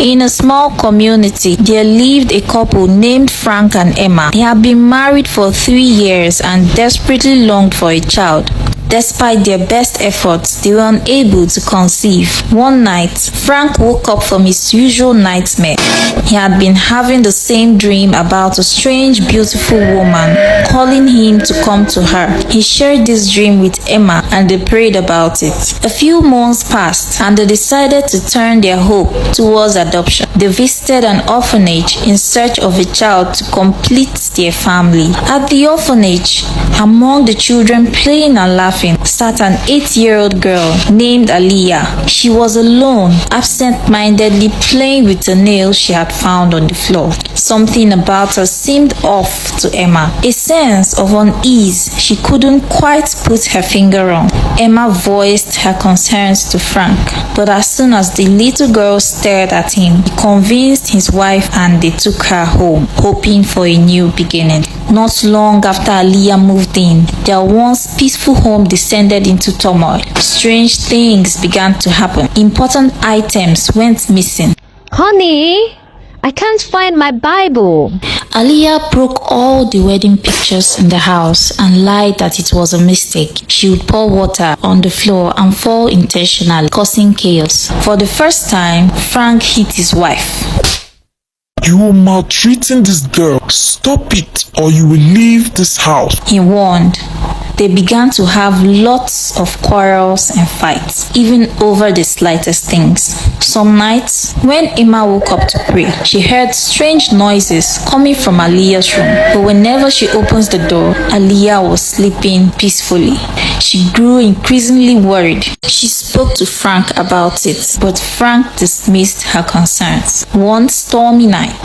In a small community, there lived a couple named Frank and Emma. They had been married for 3 years and desperately longed for a child. Despite their best efforts, they were unable to conceive. One night, Frank woke up from his usual nightmare. He had been having the same dream about a strange, beautiful woman calling him to come to her. He shared this dream with Emma and they prayed about it. A few months passed and they decided to turn their hope towards adoption. They visited an orphanage in search of a child to complete their family. At the orphanage, among the children playing and laughing, sat an 8-year-old girl named Aliyah. She was alone, absent-mindedly playing with a nail she had found on the floor. Something about her seemed off to Emma, a sense of unease she couldn't quite put her finger on. Emma voiced her concerns to Frank, but as soon as the little girl stared at him, he convinced his wife and they took her home, hoping for a new beginning. Not long after Aliyah moved in, their once peaceful home descended into turmoil. Strange things began to happen. Important items went missing. Honey, I can't find my Bible. Aliyah broke all the wedding pictures in the house and lied that it was a mistake. She would pour water on the floor and fall intentionally, causing chaos. For the first time, Frank hit his wife. You are maltreating this girl. Stop it or you will leave this house, he warned. They began to have lots of quarrels and fights, even over the slightest things. Some nights, when Emma woke up to pray, she heard strange noises coming from Aliyah's room. But whenever she opens the door, Aliyah was sleeping peacefully. She grew increasingly worried. She spoke to Frank about it, but Frank dismissed her concerns. One stormy night,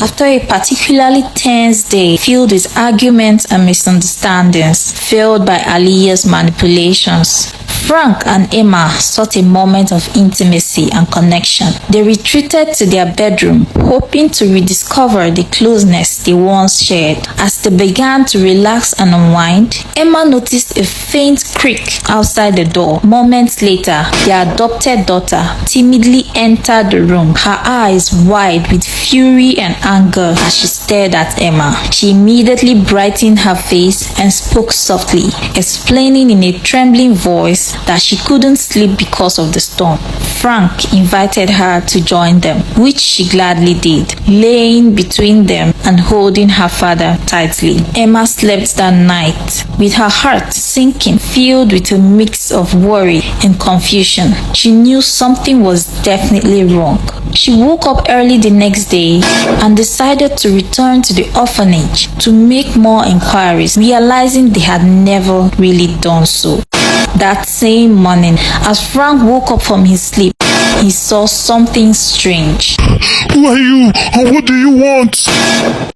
after a particularly tense day filled with arguments and misunderstandings, fueled by Aliyah's manipulations, Frank and Emma sought a moment of intimacy and connection. They retreated to their bedroom, hoping to rediscover the closeness they once shared. As they began to relax and unwind, Emma noticed a faint creak outside the door. Moments later, their adopted daughter timidly entered the room, her eyes wide with fury and anger as she stared at Emma. She immediately brightened her face and spoke softly, explaining in a trembling voice that she couldn't sleep because of the storm. Frank invited her to join them, which she gladly did, laying between them and holding her father tightly. Emma slept that night with her heart sinking, filled with a mix of worry and confusion. She knew something was definitely wrong. She woke up early the next day and decided to return to the orphanage to make more inquiries, realizing they had never really done so. That same morning, as Frank woke up from his sleep, he saw something strange. Who are you and what do you want?